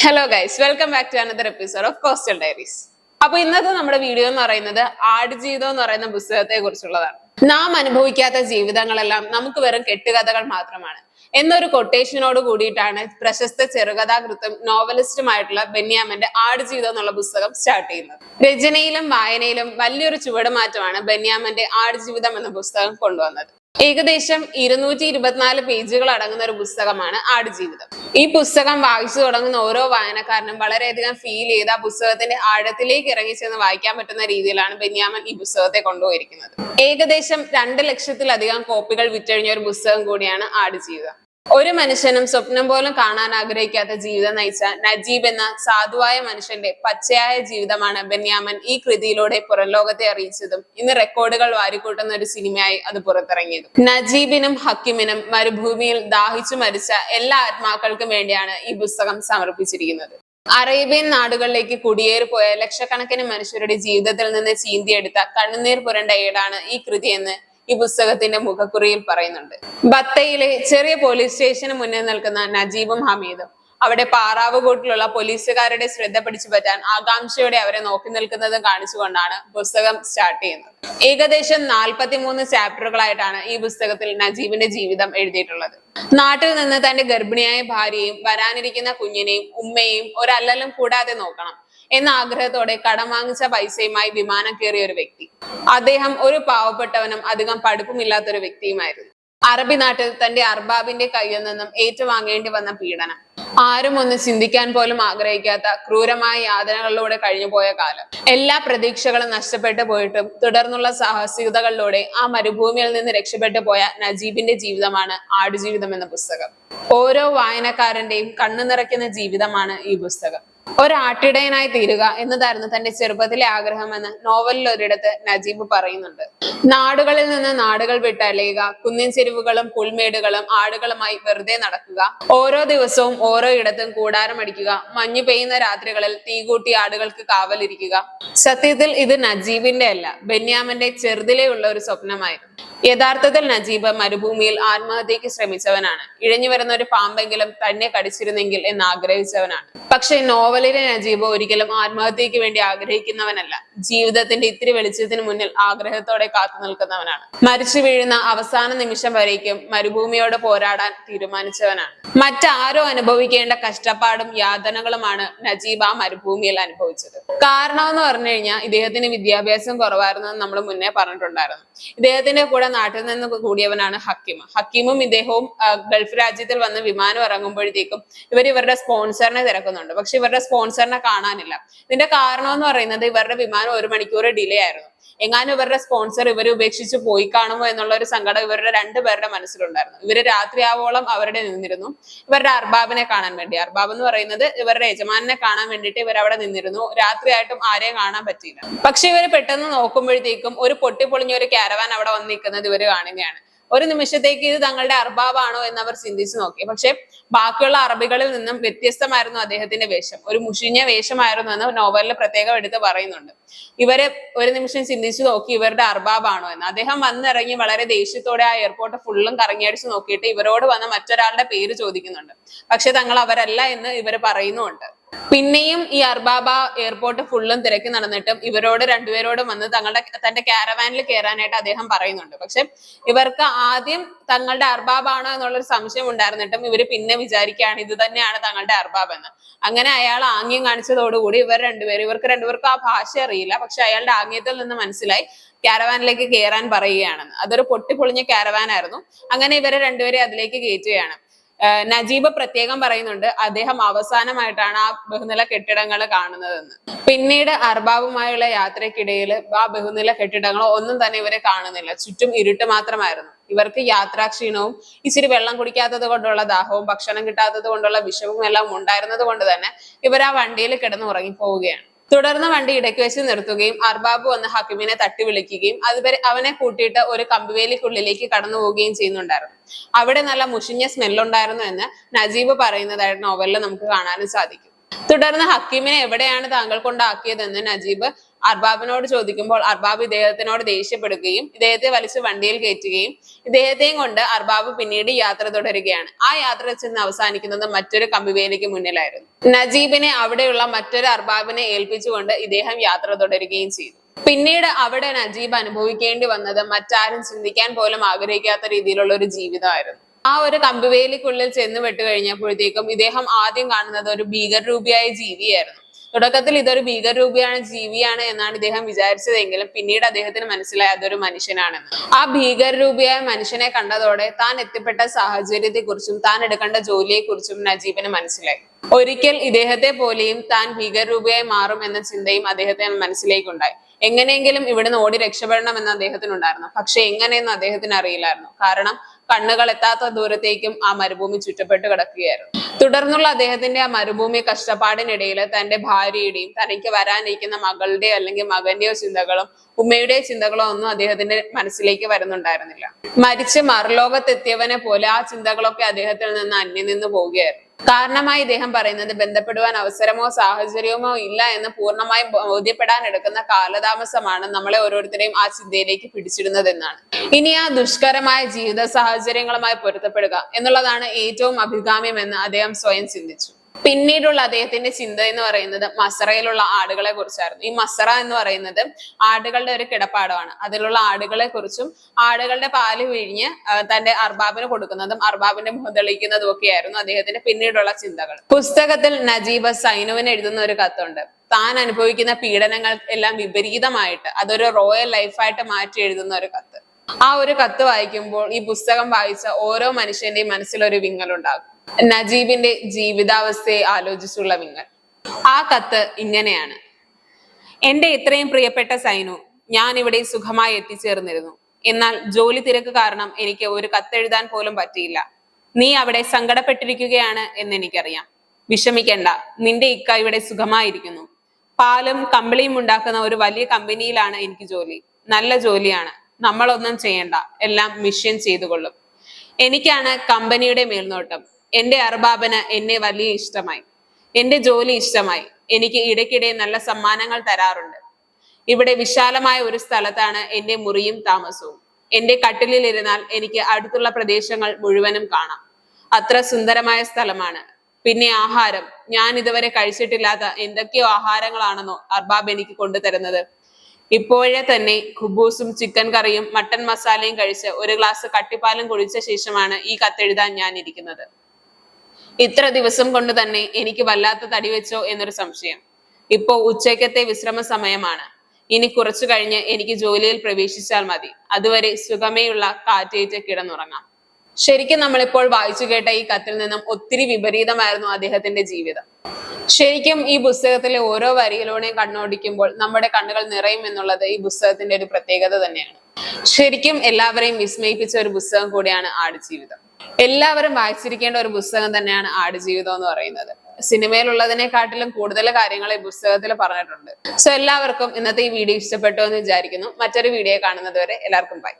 Hello guys, welcome back to another episode of coastal diaries. അപ്പൊ ഇന്നത്തെ നമ്മുടെ video എന്ന് പറയുന്നത് ആടുജീവിതം എന്ന് പറയുന്ന പുസ്തകത്തെ കുറിച്ചുള്ളതാണ്. നാം അനുഭവിക്കാത്ത ജീവിതങ്ങളെല്ലാം നമുക്ക് വെറും കെട്ടുകഥകൾ മാത്രമാണ് എന്നൊരു കൊട്ടേഷനോട് കൂടിയിട്ടാണ് പ്രശസ്ത ചെറുകഥാകൃത്തും നോവലിസ്റ്റുമായിട്ടുള്ള ബെന്യാമിന്റെ ആടുജീവിതം എന്നുള്ള പുസ്തകം സ്റ്റാർട്ട് ചെയ്യുന്നത്. രചനയിലും വായനയിലും വലിയൊരു ചുവടുമാറ്റമാണ് ബെന്യാമിന്റെ ആടുജീവിതം എന്ന പുസ്തകം കൊണ്ടുവന്നത്. ഏകദേശം 224 പേജുകൾ അടങ്ങുന്ന ഒരു പുസ്തകമാണ് ആടുജീവിതം. ഈ പുസ്തകം വായിച്ചു തുടങ്ങുന്ന ഓരോ വായനക്കാരനും വളരെയധികം ഫീൽ ചെയ്ത് ആ പുസ്തകത്തിന്റെ ആഴത്തിലേക്ക് ഇറങ്ങി ചെന്ന് വായിക്കാൻ പറ്റുന്ന രീതിയിലാണ് ബെന്യാമിൻ ഈ പുസ്തകത്തെ കൊണ്ടുപോയിരിക്കുന്നത്. ഏകദേശം 2 ലക്ഷത്തിലധികം കോപ്പികൾ വിറ്റഴിഞ്ഞ ഒരു പുസ്തകം കൂടിയാണ് ആടുജീവിതം. ഒരു മനുഷ്യനും സ്വപ്നം പോലും കാണാൻ ആഗ്രഹിക്കാത്ത ജീവിതം നയിച്ച നജീബ് എന്ന സാധുവായ മനുഷ്യന്റെ പച്ചയായ ജീവിതമാണ് ബെന്യാമിൻ ഈ കൃതിയിലൂടെ പുറം ലോകത്തെ അറിയിച്ചതും ഇന്ന് റെക്കോർഡുകൾ വാരിക്കൂട്ടുന്ന ഒരു സിനിമയായി അത് പുറത്തിറങ്ങിയതും. നജീബിനും ഹക്കിമിനും മരുഭൂമിയിൽ ദാഹിച്ചു മരിച്ച എല്ലാ ആത്മാക്കൾക്കും വേണ്ടിയാണ് ഈ പുസ്തകം സമർപ്പിച്ചിരിക്കുന്നത്. അറേബ്യൻ നാടുകളിലേക്ക് കുടിയേറിപ്പോയ ലക്ഷക്കണക്കിന് മനുഷ്യരുടെ ജീവിതത്തിൽ നിന്ന് ചീന്തിയെടുത്ത കണ്ണുനീർ പുരണ്ട ഏടാണ് ഈ കൃതിയെന്ന് ഈ പുസ്തകത്തിന്റെ മുഖക്കുറിയിൽ പറയുന്നുണ്ട്. ബത്തയിലെ ചെറിയ പോലീസ് സ്റ്റേഷന് മുന്നിൽ നിൽക്കുന്ന നജീബും ഹമീദും അവിടെ പാറാവുകൂട്ടിലുള്ള പോലീസുകാരുടെ ശ്രദ്ധ പിടിച്ചു പറ്റാൻ ആകാംക്ഷയോടെ അവരെ നോക്കി നിൽക്കുന്നതും കാണിച്ചുകൊണ്ടാണ് പുസ്തകം സ്റ്റാർട്ട് ചെയ്യുന്നത്. ഏകദേശം 43 ചാപ്റ്ററുകളായിട്ടാണ് ഈ പുസ്തകത്തിൽ നജീബിന്റെ ജീവിതം എഴുതിയിട്ടുള്ളത്. നാട്ടിൽ നിന്ന് തന്റെ ഗർഭിണിയായ ഭാര്യയും വരാനിരിക്കുന്ന കുഞ്ഞിനെയും ഉമ്മയെയും ഒരല്ലലും കൂടാതെ നോക്കണം എന്ന ആഗ്രഹത്തോടെ കടം വാങ്ങിച്ച പൈസയുമായി വിമാനം കയറിയ ഒരു വ്യക്തി. അദ്ദേഹം ഒരു പാവപ്പെട്ടവനും അധികം പഠിപ്പുമില്ലാത്തൊരു വ്യക്തിയുമായിരുന്നു. അറബി നാട്ടിൽ തന്റെ അർബാബിന്റെ കയ്യിൽ നിന്നും ഏറ്റുവാങ്ങേണ്ടി വന്ന പീഡനം, ആരും ഒന്ന് ചിന്തിക്കാൻ പോലും ആഗ്രഹിക്കാത്ത ക്രൂരമായ യാതനകളിലൂടെ കഴിഞ്ഞുപോയ കാലം, എല്ലാ പ്രതീക്ഷകളും നഷ്ടപ്പെട്ടു പോയിട്ടും തുടർന്നുള്ള സാഹസികതകളിലൂടെ ആ മരുഭൂമിയിൽ നിന്ന് രക്ഷപ്പെട്ടു പോയ നജീബിന്റെ ജീവിതമാണ് ആടുജീവിതം എന്ന പുസ്തകം. ഓരോ വായനക്കാരന്റെയും കണ്ണു നിറയ്ക്കുന്ന ജീവിതമാണ് ഈ പുസ്തകം. ഒരാട്ടിടയനായി തീരുക എന്നതായിരുന്നു തന്റെ ചെറുപ്പത്തിലെ ആഗ്രഹമെന്ന് നോവലിൽ ഒരിടത്ത് നജീബ് പറയുന്നുണ്ട്. നാടുകളിൽ നിന്ന് നാടുകൾ വിട്ടലയുക, കുന്നിൻ ചെരുവുകളും പുൽമേടുകളും ആടുകളുമായി വെറുതെ നടക്കുക, ഓരോ ദിവസവും ഓരോ ഇടത്തും കൂടാരം അടിക്കുക, മഞ്ഞു പെയ്യുന്ന രാത്രികളിൽ തീകൂട്ടി ആടുകൾക്ക് കാവലിരിക്കുക. സത്യത്തിൽ ഇത് നജീബിന്റെ അല്ല, ബെന്യാമിന്റെ ചെറുതിലേ ഉള്ള ഒരു സ്വപ്നമായിരുന്നു. യഥാർത്ഥത്തിൽ നജീബ് മരുഭൂമിയിൽ ആത്മഹത്യക്ക് ശ്രമിച്ചവനാണ്. ഇഴഞ്ഞു വരുന്ന ഒരു പാമ്പെങ്കിലും തന്നെ കടിച്ചിരുന്നെങ്കിൽ എന്ന് ആഗ്രഹിച്ചവനാണ്. പക്ഷെ നോവലിലെ നജീബ് ഒരിക്കലും ആത്മഹത്യക്ക് വേണ്ടി ആഗ്രഹിക്കുന്നവനല്ല. ജീവിതത്തിന്റെ ഇത്തിരി വെളിച്ചത്തിന് മുന്നിൽ ആഗ്രഹത്തോടെ കാത്തു നിൽക്കുന്നവനാണ്. മരിച്ചു വീഴുന്ന അവസാന നിമിഷം വരേക്കും മരുഭൂമിയോട് പോരാടാൻ തീരുമാനിച്ചവനാണ്. മറ്റാരോ അനുഭവിക്കേണ്ട കഷ്ടപ്പാടും യാതനകളുമാണ് നജീബ് ആ മരുഭൂമിയിൽ അനുഭവിച്ചത്. കാരണം എന്ന് പറഞ്ഞു കഴിഞ്ഞാൽ ഇദ്ദേഹത്തിന് വിദ്യാഭ്യാസം കുറവായിരുന്നു നമ്മൾ മുന്നേ പറഞ്ഞിട്ടുണ്ടായിരുന്നു. ഇദ്ദേഹത്തിന്റെ കൂടെ നാട്ടിൽ നിന്ന് കൂടിയവനാണ് ഹക്കീം. ഹക്കീമും ഇദ്ദേഹവും ഗൾഫ് രാജ്യത്തിൽ വന്ന് വിമാനം ഇറങ്ങുമ്പോഴത്തേക്കും ഇവരുടെ സ്പോൺസറിനെ തിരക്കുന്നുണ്ട്. പക്ഷെ ഇവരുടെ സ്പോൺസറിനെ കാണാനില്ല. ഇതിന്റെ കാരണം എന്ന് പറയുന്നത് ഇവരുടെ വിമാനം 1 മണിക്കൂർ ഡിലേ ആയിരുന്നു. എങ്ങാനും ഇവരുടെ സ്പോൺസർ ഇവരെ ഉപേക്ഷിച്ച് പോയി കാണുമോ എന്നുള്ള ഒരു സങ്കടം ഇവരുടെ 2 പേരുടെ മനസ്സിലുണ്ടായിരുന്നു. ഇവര് രാത്രിയാവോളം അവരുടെ നിന്നിരുന്നു ഇവരുടെ അർബാബിനെ കാണാൻ വേണ്ടി. അർബാബ് എന്ന് പറയുന്നത് ഇവരുടെ യജമാനെ കാണാൻ വേണ്ടിയിട്ട് ഇവരവിടെ നിന്നിരുന്നു. രാത്രിയായിട്ടും ആരെയും കാണാൻ പറ്റിയില്ല. പക്ഷെ ഇവര് പെട്ടെന്ന് നോക്കുമ്പോഴത്തേക്കും ഒരു പൊട്ടിപ്പൊളിഞ്ഞ ഒരു കാരവാൻ അവിടെ വന്ന് നിൽക്കുന്നത് ഇവര് കാണുകയാണ്. ഒരു നിമിഷത്തേക്ക് ഇത് തങ്ങളുടെ അർബാബാണോ എന്ന് അവർ ചിന്തിച്ചു നോക്കി. പക്ഷെ ബാക്കിയുള്ള അറബികളിൽ നിന്നും വ്യത്യസ്തമായിരുന്നു അദ്ദേഹത്തിന്റെ വേഷം. ഒരു മുഷിഞ്ഞ വേഷമായിരുന്നു എന്ന് നോവലിൽ പ്രത്യേകം എടുത്ത് പറയുന്നുണ്ട്. ഇവരെ ഒരു നിമിഷം ചിന്തിച്ചു നോക്കി ഇവരുടെ അർബാബാണോ എന്ന്. അദ്ദേഹം വന്നിറങ്ങി വളരെ ദേഷ്യത്തോടെ ആ എയർപോർട്ട് ഫുള്ളും കറങ്ങിയടിച്ച് നോക്കിയിട്ട് ഇവരോട് വന്ന് മറ്റൊരാളുടെ പേര് ചോദിക്കുന്നുണ്ട്. പക്ഷെ തങ്ങൾ അവരല്ല എന്ന് ഇവർ പറയുന്നുമുണ്ട്. പിന്നെയും ഈ അർബാബ എയർപോർട്ട് ഫുള്ളും തിരക്കി നടന്നിട്ടും ഇവരോട് 2 പേരോടും വന്ന് തന്റെ കാരവാനിൽ കയറാനായിട്ട് അദ്ദേഹം പറയുന്നുണ്ട്. പക്ഷെ ഇവർക്ക് ആദ്യം തങ്ങളുടെ അർബാബാണോ എന്നുള്ളൊരു സംശയം ഉണ്ടായിരുന്നിട്ടും ഇവര് പിന്നെ വിചാരിക്കുകയാണ് ഇത് തന്നെയാണ് തങ്ങളുടെ അർബാബ് എന്ന്. അങ്ങനെ അയാൾ ആംഗ്യം കാണിച്ചതോടുകൂടി ഇവർക്ക് രണ്ടുപേർക്കും ആ ഭാഷ അറിയില്ല. പക്ഷെ അയാളുടെ ആംഗ്യത്തിൽ നിന്ന് മനസ്സിലായി കാരവാനിലേക്ക് കയറാൻ പറയുകയാണെന്ന്. അതൊരു പൊട്ടിപ്പൊളിഞ്ഞ കാരവാൻ ആയിരുന്നു. അങ്ങനെ ഇവരെ 2 പേരെ അതിലേക്ക് കയറ്റുകയാണ്. നജീബ് പ്രത്യേകം പറയുന്നുണ്ട് അദ്ദേഹം അവസാനമായിട്ടാണ് ആ ബഹുനില കെട്ടിടങ്ങൾ കാണുന്നതെന്ന്. പിന്നീട് അർബാബുമായുള്ള യാത്രക്കിടയിൽ ആ ബഹുനില കെട്ടിടങ്ങളോ ഒന്നും തന്നെ ഇവരെ കാണുന്നില്ല. ചുറ്റും ഇരുട്ട് മാത്രമായിരുന്നു. ഇവർക്ക് യാത്രാക്ഷീണവും ഇച്ചിരി വെള്ളം കുടിക്കാത്തത് കൊണ്ടുള്ള ദാഹവും ഭക്ഷണം കിട്ടാത്തത് കൊണ്ടുള്ള വിഷവും എല്ലാം ഉണ്ടായിരുന്നത് കൊണ്ട് തന്നെ ഇവർ ആ വണ്ടിയിൽ കിടന്ന് ഉറങ്ങിപ്പോവുകയാണ്. തുടർന്ന് വണ്ടി ഇടയ്ക്ക് വെച്ച് നിർത്തുകയും അർബാബ് വന്ന് ഹക്കീമിനെ തട്ടി വിളിക്കുകയും അതുവരെ അവനെ കൂട്ടിയിട്ട് ഒരു കമ്പുവേലിക്കുള്ളിലേക്ക് കടന്നു പോവുകയും ചെയ്യുന്നുണ്ടായിരുന്നു. അവിടെ നല്ല മുഷിഞ്ഞ സ്മെല്ലുണ്ടായിരുന്നു എന്ന് നജീബ് പറയുന്നതായിട്ട് നോവലിൽ നമുക്ക് കാണാനും സാധിക്കും. തുടർന്ന് ഹക്കീമിനെ എവിടെയാണ് താങ്കൾ കൊണ്ടാക്കിയതെന്ന് നജീബ് അർബാബിനോട് ചോദിക്കുമ്പോൾ അർബാബ് ഇദ്ദേഹത്തിനോട് ദേഷ്യപ്പെടുകയും ഇദ്ദേഹത്തെ വലിച്ച് വണ്ടിയിൽ കയറ്റുകയും ഇദ്ദേഹത്തെയും കൊണ്ട് അർബാബ് പിന്നീട് യാത്ര തുടരുകയാണ്. ആ യാത്ര ചെന്ന് അവസാനിക്കുന്നത് മറ്റൊരു കമ്പിവേലിക്ക് മുന്നിലായിരുന്നു. നജീബിനെ അവിടെയുള്ള മറ്റൊരു അർബാബിനെ ഏൽപ്പിച്ചുകൊണ്ട് ഇദ്ദേഹം യാത്ര തുടരുകയും ചെയ്തു. പിന്നീട് അവിടെ നജീബ് അനുഭവിക്കേണ്ടി വന്നത് മറ്റാരും ചിന്തിക്കാൻ പോലും ആഗ്രഹിക്കാത്ത രീതിയിലുള്ള ഒരു ജീവിതമായിരുന്നു. ആ ഒരു കമ്പിവേലിക്കുള്ളിൽ ചെന്ന് വിട്ടു കഴിഞ്ഞപ്പോഴത്തേക്കും ഇദ്ദേഹം ആദ്യം കാണുന്നത് ഒരു ഭീകരരൂപിയായ ജീവിയായിരുന്നു. തുടക്കത്തിൽ ഇതൊരു ഭീകരരൂപിയാണ് ജീവിയാണ് എന്നാണ് ഇദ്ദേഹം വിചാരിച്ചതെങ്കിലും പിന്നീട് അദ്ദേഹത്തിന് മനസ്സിലായി അതൊരു മനുഷ്യനാണെന്ന്. ആ ഭീകരരൂപിയായ മനുഷ്യനെ കണ്ടതോടെ താൻ എത്തിപ്പെട്ട സാഹചര്യത്തെക്കുറിച്ചും താൻ എടുക്കേണ്ട ജോലിയെക്കുറിച്ചും നജീബിന് മനസ്സിലായി. ഒരിക്കൽ ഇദ്ദേഹത്തെ പോലെയും താൻ ഭീകരരൂപിയായി മാറും എന്ന ചിന്തയും അദ്ദേഹത്തിന് മനസ്സിലേക്കുണ്ടായി. എങ്ങനെയെങ്കിലും ഇവിടുന്ന് ഓടി രക്ഷപ്പെടണമെന്ന് അദ്ദേഹത്തിനുണ്ടായിരുന്നു. പക്ഷെ എങ്ങനെയെന്ന് അദ്ദേഹത്തിന് അറിയില്ലായിരുന്നു. കാരണം കണ്ണുകൾ എത്താത്ത ദൂരത്തേക്കും ആ മരുഭൂമി ചുറ്റപ്പെട്ട് കിടക്കുകയായിരുന്നു. തുടർന്നുള്ള അദ്ദേഹത്തിന്റെ ആ മരുഭൂമി കഷ്ടപ്പാടിനിടയിൽ തന്റെ ഭാര്യയുടെയും തനിക്ക് വരാനിരിക്കുന്ന മകളുടെയോ അല്ലെങ്കിൽ മകന്റെയോ ചിന്തകളും ഉമ്മയുടെയോ ചിന്തകളോ ഒന്നും അദ്ദേഹത്തിന്റെ മനസ്സിലേക്ക് വരുന്നുണ്ടായിരുന്നില്ല. മരിച്ച് മറുലോകത്തെത്തിയവനെ പോലെ ആ ചിന്തകളൊക്കെ അദ്ദേഹത്തിൽ നിന്ന് അന്യം നിന്ന് പോവുകയായിരുന്നു. കാരണമായി ഇദ്ദേഹം പറയുന്നത് ബന്ധപ്പെടുവാൻ അവസരമോ സാഹചര്യമോ ഇല്ല എന്ന് പൂർണ്ണമായും ബോധ്യപ്പെടാൻ എടുക്കുന്ന കാലതാമസമാണ് നമ്മളെ ഓരോരുത്തരെയും ആ ചിന്തയിലേക്ക് പിടിച്ചിടുന്നത് എന്നാണ്. ഇനി ആ ദുഷ്കരമായ ജീവിത സാഹചര്യങ്ങളുമായി പൊരുത്തപ്പെടുക എന്നുള്ളതാണ് ഏറ്റവും അഭികാമ്യം എന്ന് അദ്ദേഹം സ്വയം ചിന്തിച്ചു. പിന്നീടുള്ള അദ്ദേഹത്തിന്റെ ചിന്ത എന്ന് പറയുന്നത് മസറയിലുള്ള ആടുകളെ കുറിച്ചായിരുന്നു. ഈ മസറ എന്ന് പറയുന്നത് ആടുകളുടെ ഒരു കിടപ്പാടമാണ്. അതിലുള്ള ആടുകളെ കുറിച്ചും ആടുകളുടെ പാല് പിഴിഞ്ഞ് തന്റെ അർബാബിന് കൊടുക്കുന്നതും അർബാബിന്റെ മുഖം തെളിയിക്കുന്നതും ഒക്കെയായിരുന്നു അദ്ദേഹത്തിന്റെ പിന്നീടുള്ള ചിന്തകൾ. പുസ്തകത്തിൽ നജീബ് സൈനുവിന് എഴുതുന്ന ഒരു കത്തുണ്ട്. താൻ അനുഭവിക്കുന്ന പീഡനങ്ങൾ എല്ലാം വിപരീതമായിട്ട് അതൊരു റോയൽ ലൈഫായിട്ട് മാറ്റി എഴുതുന്ന ഒരു കത്ത്. ആ ഒരു കത്ത് വായിക്കുമ്പോൾ ഈ പുസ്തകം വായിച്ച ഓരോ മനുഷ്യന്റെയും മനസ്സിലൊരു വിങ്ങലുണ്ടാകും. നജീബിന്റെ ജീവിതാവസ്ഥയെ ആലോചിച്ചുള്ള വിങ്ങൽ. ആ കത്ത് ഇങ്ങനെയാണ്: എന്റെ ഇത്രയും പ്രിയപ്പെട്ട സൈനു, ഞാൻ ഇവിടെ സുഖമായി എത്തിച്ചേർന്നിരുന്നു. എന്നാൽ ജോലി തിരക്ക് കാരണം എനിക്ക് ഒരു കത്തെഴുതാൻ പോലും പറ്റിയില്ല. നീ അവിടെ സങ്കടപ്പെട്ടിരിക്കുകയാണ് എന്ന് എനിക്കറിയാം. വിഷമിക്കണ്ട, നിന്റെ ഇക്ക ഇവിടെ സുഖമായിരിക്കുന്നു. പാലും കമ്പിളിയും ഉണ്ടാക്കുന്ന ഒരു വലിയ കമ്പനിയിലാണ് എനിക്ക് ജോലി. നല്ല ജോലിയാണ്. നമ്മളൊന്നും ചെയ്യണ്ട, എല്ലാം മിഷ്യൻ ചെയ്തുകൊള്ളും. എനിക്കാണ് കമ്പനിയുടെ മേൽനോട്ടം. എന്റെ അർബാബന് എന്നെ വലിയ ഇഷ്ടമായി. എന്റെ ജോലി ഇഷ്ടമായി. എനിക്ക് ഇടയ്ക്കിടെ നല്ല സമ്മാനങ്ങൾ തരാറുണ്ട്. ഇവിടെ വിശാലമായ ഒരു സ്ഥലത്താണ് എന്റെ മുറിയും താമസവും. എന്റെ കട്ടിലിൽ ഇരുന്നാൽ എനിക്ക് അടുത്തുള്ള പ്രദേശങ്ങൾ മുഴുവനും കാണാം. അത്ര സുന്ദരമായ സ്ഥലമാണ്. പിന്നെ ആഹാരം, ഞാൻ ഇതുവരെ കഴിച്ചിട്ടില്ലാത്ത എന്തൊക്കെയോ ആഹാരങ്ങളാണെന്നോ അർബാബ് എനിക്ക് കൊണ്ടുതരുന്നത്. ഇപ്പോഴേ തന്നെ ഖുബൂസും ചിക്കൻ കറിയും മട്ടൻ മസാലയും കഴിച്ച് ഒരു ഗ്ലാസ് കട്ടിപ്പാലും കുടിച്ച ശേഷമാണ് ഈ കത്തെഴുതാൻ ഞാൻ ഇരിക്കുന്നത്. ഇത്ര ദിവസം കൊണ്ട് തന്നെ എനിക്ക് വല്ലാത്ത തടി വെച്ചോ എന്നൊരു സംശയം. ഇപ്പോ ഉച്ചയ്ക്കത്തെ വിശ്രമ സമയമാണ്. ഇനി കുറച്ചു കഴിഞ്ഞ് എനിക്ക് ജോലിയിൽ പ്രവേശിച്ചാൽ മതി. അതുവരെ സുഖമേയുള്ള കാറ്റേറ്റ് കിടന്നുറങ്ങാം. ശരിക്കും നമ്മളിപ്പോൾ വായിച്ചു കേട്ട ഈ കത്തിൽ നിന്നും ഒത്തിരി വിപരീതമായിരുന്നു അദ്ദേഹത്തിന്റെ ജീവിതം. ശരിക്കും ഈ പുസ്തകത്തിലെ ഓരോ വരിയിലൂടെയും കണ്ണോടിക്കുമ്പോൾ നമ്മുടെ കണ്ണുകൾ നിറയും എന്നുള്ളത് ഈ പുസ്തകത്തിന്റെ ഒരു പ്രത്യേകത തന്നെയാണ്. ശരിക്കും എല്ലാവരെയും വിസ്മയിപ്പിച്ച ഒരു പുസ്തകം കൂടിയാണ് ആടുജീവിതം. എല്ലാവരും വായിച്ചിരിക്കേണ്ട ഒരു പുസ്തകം തന്നെയാണ് ആടുജീവിതം എന്ന് പറയുന്നത്. സിനിമയിലുള്ളതിനെക്കാട്ടിലും കൂടുതൽ കാര്യങ്ങൾ ഈ പുസ്തകത്തിൽ പറഞ്ഞിട്ടുണ്ട്. സോ എല്ലാവർക്കും ഇന്നത്തെ ഈ വീഡിയോ ഇഷ്ടപ്പെട്ടു എന്ന് വിചാരിക്കുന്നു. മറ്റൊരു വീഡിയോ കാണുന്നത് വരെ എല്ലാവർക്കും ബൈ.